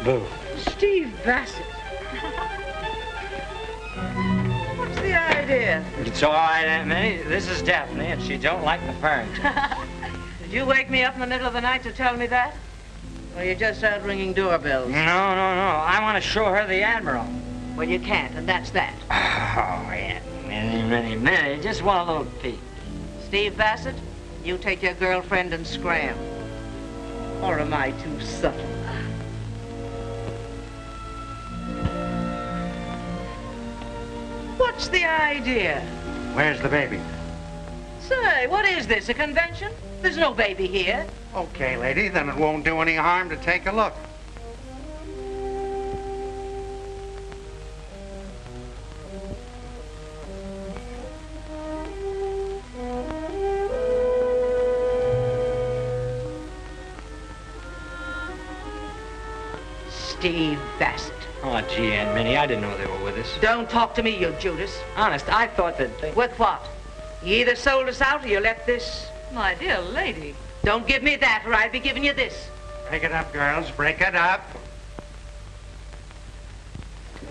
Boo. Steve Bassett. What's the idea? It's all right, Aunt Minnie. This is Daphne, and she don't like the Farrington. Did you wake me up in the middle of the night to tell me that? Or you just out ringing doorbells? No. I want to show her the Admiral. Well, you can't, and that's that. Oh, Aunt Minnie. Just one little peek. Steve Bassett, you take your girlfriend and scram. Or am I too subtle? What's the idea? Where's the baby? Say, what is this, a convention? There's no baby here. Okay, lady, then it won't do any harm to take a look. Steve Bassett. Oh, gee, Aunt Minnie, I didn't know they were with us. Don't talk to me, you Judas. Honest, I thought that they... With what? You either sold us out or you let this... My dear lady. Don't give me that, or I'd be giving you this. Break it up, girls. Break it up.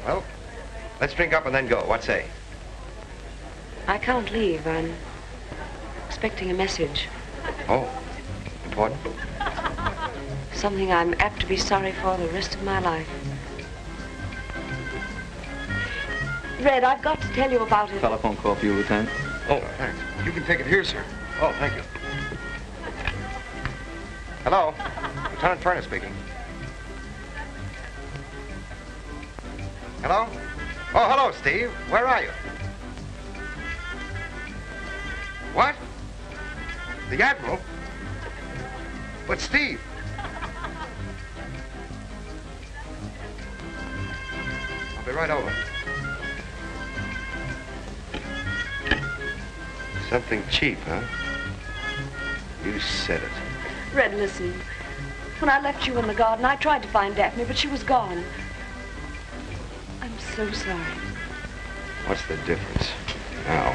Well, let's drink up and then go. What say? I can't leave. I'm expecting a message. Oh, important? Something I'm apt to be sorry for the rest of my life. Red, I've got to tell you about it. Telephone call for you, Lieutenant. Oh, thanks. You can take it here, sir. Oh, thank you. Hello? Lieutenant Furness speaking. Hello? Oh, hello, Steve. Where are you? What? The Admiral? But, Steve... I'll be right over. Something cheap, huh? You said it. Red, listen. When I left you in the garden, I tried to find Daphne, but she was gone. I'm so sorry. What's the difference now?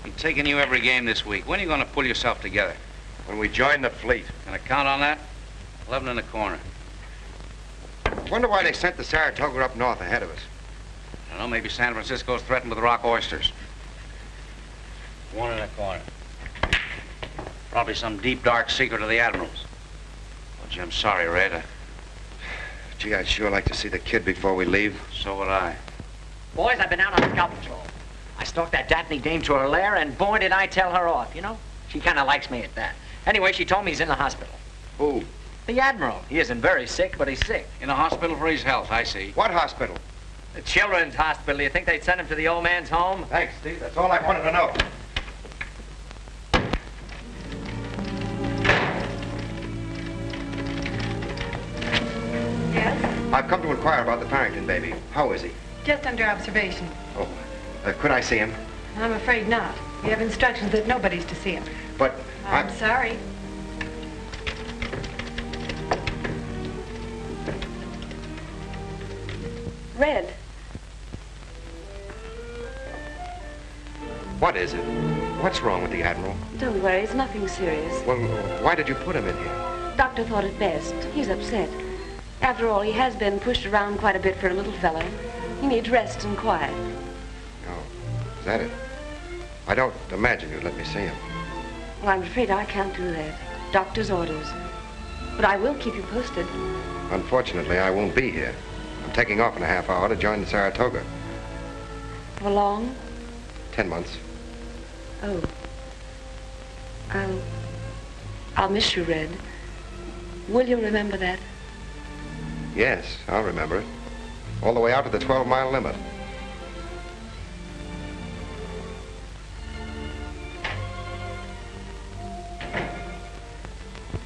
Been taking you every game this week. When are you going to pull yourself together? When we join the fleet. Can I count on that? 11 in the corner. Wonder why they sent the Saratoga up north ahead of us. I don't know, maybe San Francisco's threatened with rock oysters. 1 in the corner. Probably some deep, dark secret of the Admiral's. Oh, gee, I'm sorry, Red. Gee, I'd sure like to see the kid before we leave. So would I. Boys, I've been out on scout patrol. I stalked that Daphne dame to her lair, and boy, did I tell her off, you know? She kind of likes me at that. Anyway, she told me he's in the hospital. Who? The Admiral. He isn't very sick, but he's sick. In a hospital for his health, I see. What hospital? The Children's Hospital. You think they'd send him to the old man's home? Thanks, Steve. That's all I wanted to know. Yes? I've come to inquire about the Farrington baby. How is he? Just under observation. Oh, could I see him? I'm afraid not. We have instructions that nobody's to see him. But I'm sorry. Red. What is it? What's wrong with the Admiral? Don't worry, it's nothing serious. Well, why did you put him in here? Doctor thought it best. He's upset. After all, he has been pushed around quite a bit for a little fellow. He needs rest and quiet. Oh, is that it? I don't imagine you'd let me see him. Well, I'm afraid I can't do that. Doctor's orders. But I will keep you posted. Unfortunately, I won't be here. I'm taking off in a half hour to join the Saratoga. For long? 10 months. Oh. I'll miss you, Red. Will you remember that? Yes, I'll remember it. All the way out to the 12-mile limit.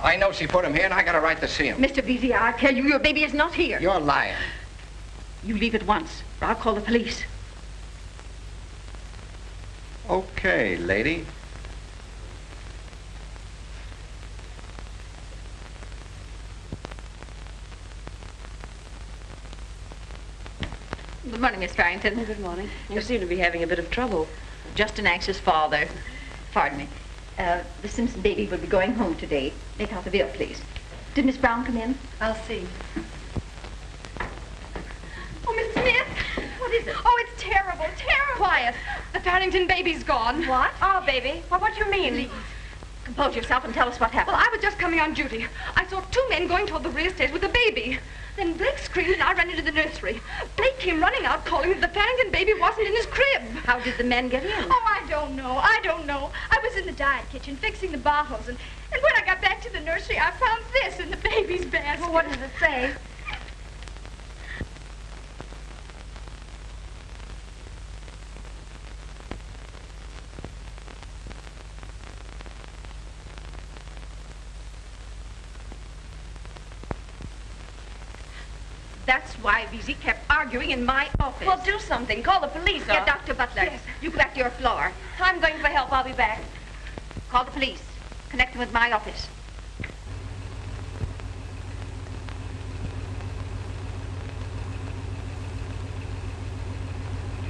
I know she put him here, and I got a right to see him. Mr. Veazey, I tell you, your baby is not here. You're lying. You leave at once, or I'll call the police. Okay, lady. Good morning, Miss Farrington. Good morning. You seem to be having a bit of trouble. Just an anxious father. Pardon me. The Simpson baby will be going home today. Make out the bill, please. Did Miss Brown come in? I'll see. Oh, Miss Smith! What is it? Oh, it's terrible, terrible. Quiet. The Farrington baby's gone. What? Our baby. Well, what do you mean? Please. Compose yourself and tell us what happened. Well, I was just coming on duty. I saw 2 men going toward the rear stairs with a baby. Then Blake screamed and I ran into the nursery. Blake came running out calling that the Farrington baby wasn't in his crib. How did the men get in? Oh, I don't know. I was in the diet kitchen fixing the bottles, and when I got back to the nursery, I found this in the baby's basket. Well, what does it say? That's why Veazey kept arguing in my office. Well, do something. Call the police. Get Dr. Butler. Yes. You go back to your floor. I'm going for help. I'll be back. Call the police. Connect them with my office.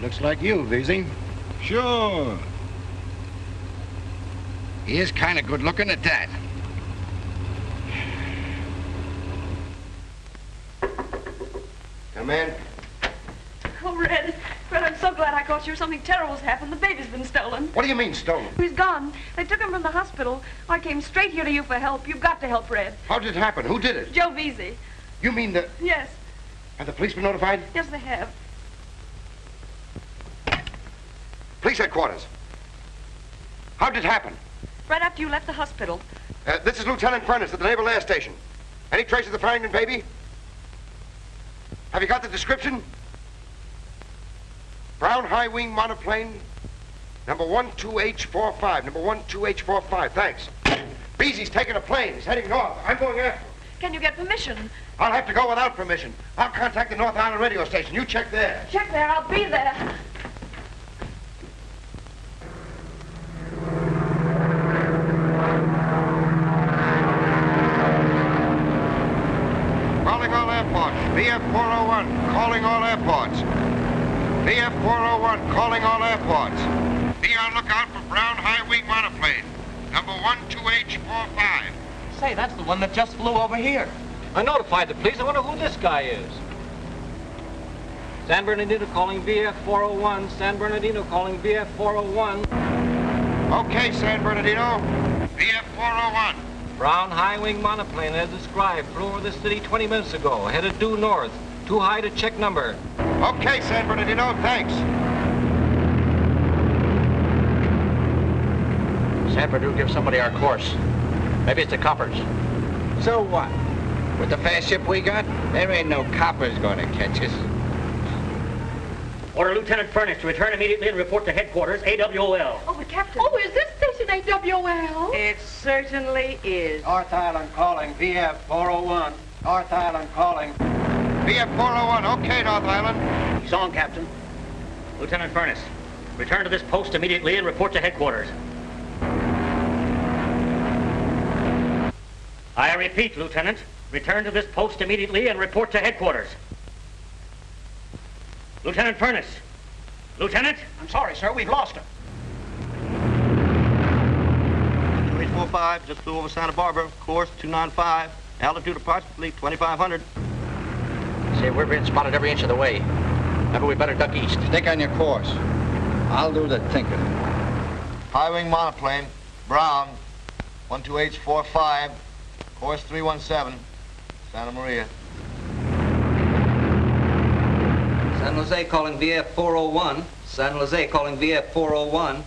Looks like you, Veezy. Sure. He is kind of good looking at that. Come in. Oh, Red, I'm so glad I caught you. Something terrible's happened. The baby's been stolen. What do you mean, stolen? He's gone. They took him from the hospital. I came straight here to you for help. You've got to help Red. How did it happen? Who did it? Joe Veezy. You mean the... Yes. Have the police been notified? Yes, they have. Police headquarters. How did it happen? Right after you left the hospital. This is Lieutenant Furness at the Naval Air Station. Any trace of the Farrington baby? Have you got the description? Brown high-wing monoplane, number 12H45. Number 12H45. Thanks. Veezy's taking a plane. He's heading north. I'm going after him. Can you get permission? I'll have to go without permission. I'll contact the North Island radio station. You check there. Check there. I'll be there. Calling all airports. VF401. Calling all airports. VF401. Calling all airports. Be on lookout for brown high-wing monoplane. Number 12H45. Say, that's the one that just flew over here. I notified the police. I wonder who this guy is. San Bernardino calling VF401. San Bernardino calling VF401. Okay, San Bernardino. VF401. Brown high-wing monoplane as described. Flew over the city 20 minutes ago. Headed due north. Too high to check number. Okay, San Bernardino. Thanks. San Bernardino give somebody our course. Maybe it's the coppers. So what? With the fast ship we got, there ain't no coppers gonna catch us. Order Lieutenant Furness to return immediately and report to headquarters, AWOL. Oh, but Captain. Oh, is this station AWOL? It certainly is. North Island calling VF401. North Island calling. VF401. Okay, North Island. He's on, Captain. Lieutenant Furness, return to this post immediately and report to headquarters. I repeat, Lieutenant, return to this post immediately and report to headquarters. Lieutenant Furness. Lieutenant? I'm sorry, sir. We've lost her. 2845, just flew over Santa Barbara. Course 295. Altitude approximately 2,500. Say, we're being spotted every inch of the way. Maybe we better duck east. Stick on your course. I'll do the thinking. High-wing monoplane, brown, 12H45, course 317, Santa Maria. San Jose calling VF401. San Jose calling VF401.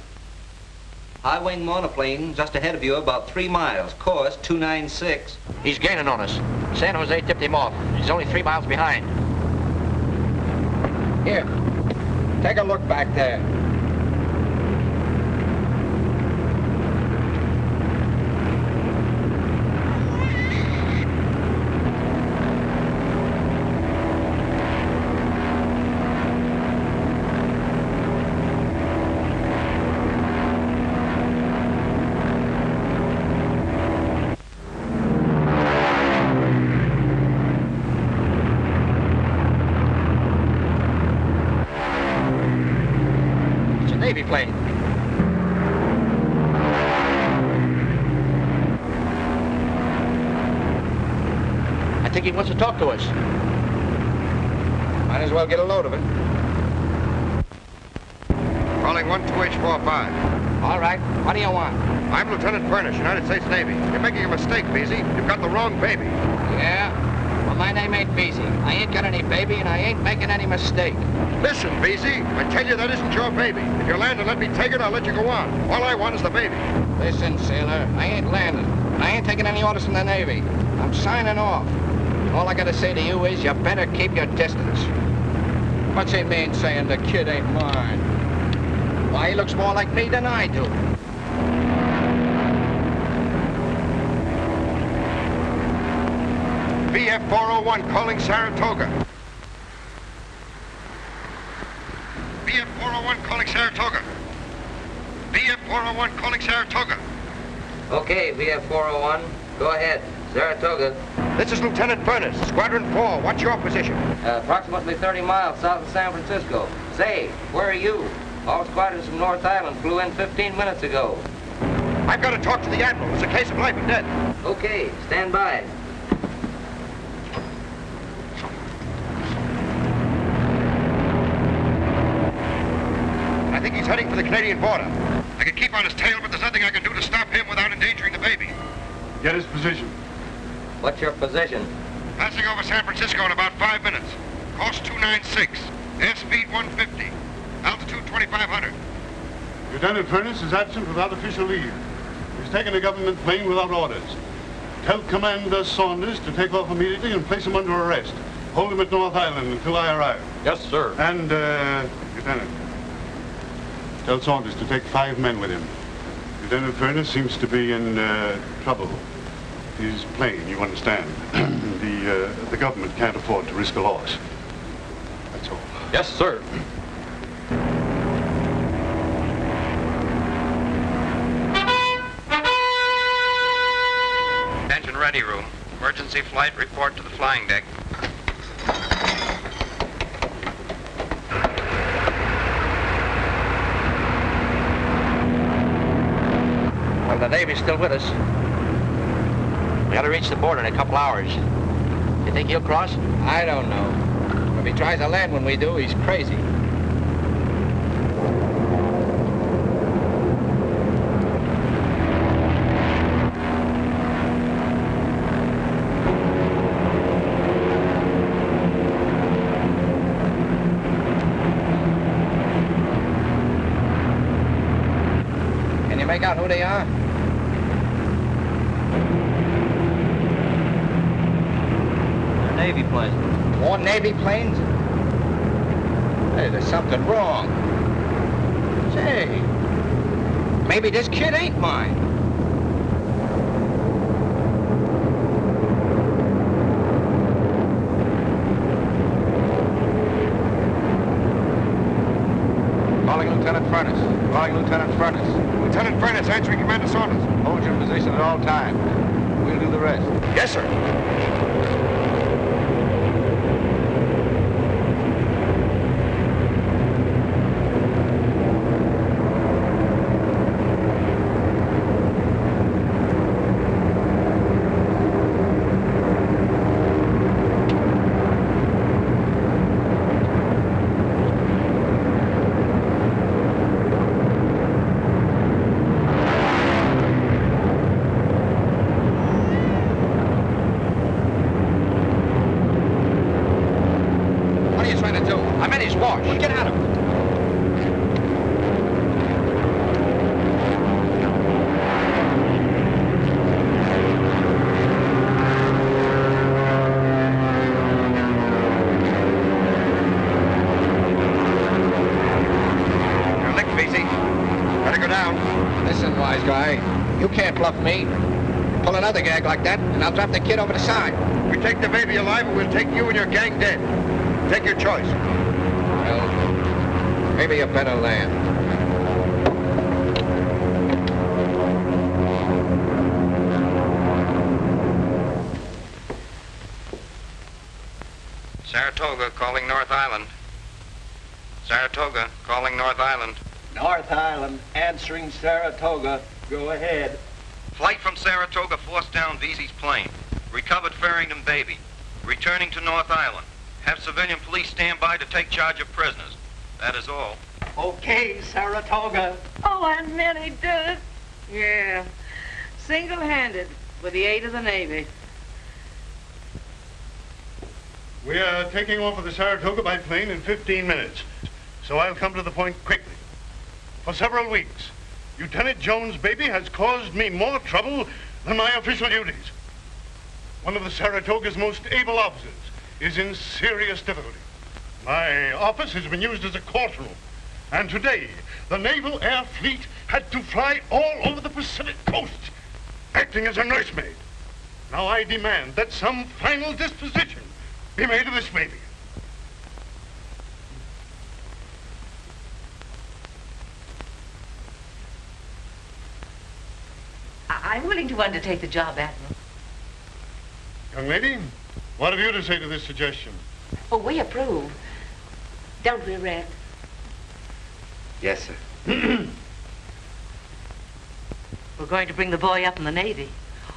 High-wing monoplane just ahead of you about 3 miles. Course 296. He's gaining on us. San Jose tipped him off. He's only 3 miles behind. Here, take a look back there. Plane. I think he wants to talk to us. Might as well get a load of it. Calling 12H45. All right. What do you want? I'm Lieutenant Furness, United States Navy. You're making a mistake, Veezy. You've got the wrong baby. Yeah? Well, my name ain't Veezy. I ain't got any baby, and I ain't making any mistake. Listen, Veezy, I tell you that isn't your baby. If you land and let me take it, I'll let you go on. All I want is the baby. Listen, sailor, I ain't landing. I ain't taking any orders from the Navy. I'm signing off. All I gotta say to you is you better keep your distance. What's he mean saying the kid ain't mine? Why, he looks more like me than I do. VF401 calling Saratoga. VF401 calling Saratoga. VF401 calling Saratoga. Okay, VF401, go ahead. Saratoga. This is Lieutenant Furness, Squadron 4. What's your position? Approximately 30 miles south of San Francisco. Say, where are you? All squadrons from North Island flew in 15 minutes ago. I've got to talk to the Admiral. It's a case of life and death. Okay, stand by. I think he's heading for the Canadian border. I can keep on his tail, but there's nothing I can do to stop him without endangering the baby. Get his position. What's your position? Passing over San Francisco in about 5 minutes. Course 296. Airspeed 150. Altitude 2,500. Lieutenant Furness is absent without official leave. He's taken a government plane without orders. Tell Commander Saunders to take off immediately and place him under arrest. Hold him at North Island until I arrive. Yes, sir. And, Lieutenant, tell Saunders to take 5 men with him. Lieutenant Furness seems to be in trouble. His plane, you understand. The government can't afford to risk a loss. That's all. Yes, sir. Attention ready room. Emergency flight report to the flying deck. Well, the Navy's still with us. We gotta reach the border in a couple hours. You think he'll cross? I don't know. If he tries to land when we do, he's crazy. Can you make out who they are? Navy planes. More Navy planes? Hey, there's something wrong. Say, maybe this kid ain't mine. Calling Lieutenant Furness. Calling Lieutenant Furness. Lieutenant Furness, answering Commander Saunders. Hold your position at all times. We'll do the rest. Yes, sir. Me. Pull another gag like that, and I'll drop the kid over the side. We take the baby alive, or we'll take you and your gang dead. Take your choice. Well, maybe you better land. Saratoga calling North Island. Saratoga calling North Island. North Island, answering Saratoga. Go ahead. Flight from Saratoga forced down VZ's plane. Recovered Farrington baby. Returning to North Island. Have civilian police stand by to take charge of prisoners. That is all. Okay, Saratoga. Oh, I nearly did it. Yeah. Single-handed with the aid of the Navy. We are taking off with the Saratoga by plane in 15 minutes. So I'll come to the point quickly. For several weeks, Lieutenant Jones' baby has caused me more trouble than my official duties. One of the Saratoga's most able officers is in serious difficulty. My office has been used as a courtroom, and today the Naval Air Fleet had to fly all over the Pacific coast, acting as a nursemaid. Now I demand that some final disposition be made of this baby. I'm willing to undertake the job, Admiral. Young lady, what have you to say to this suggestion? Oh, we approve. Don't we, Red? Yes, sir. We're going to bring the boy up in the Navy.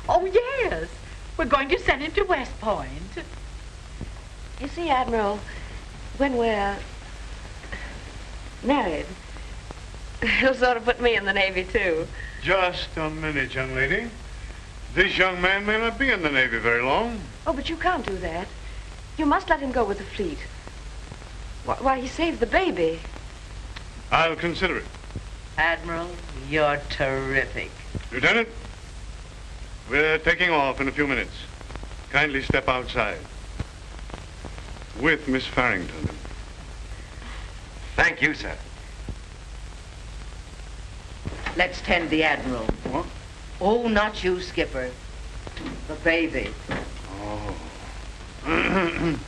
Oh, yes. We're going to send him to West Point. You see, Admiral, when we're married, it'll sort of put me in the Navy, too. Just a minute, young lady. This young man may not be in the Navy very long. Oh, but you can't do that. You must let him go with the fleet. Why, he saved the baby. I'll consider it. Admiral, you're terrific. Lieutenant, we're taking off in a few minutes. Kindly step outside. With Miss Farrington. Thank you, sir. Let's tend the Admiral. What? Oh, not you, Skipper. The baby. Oh.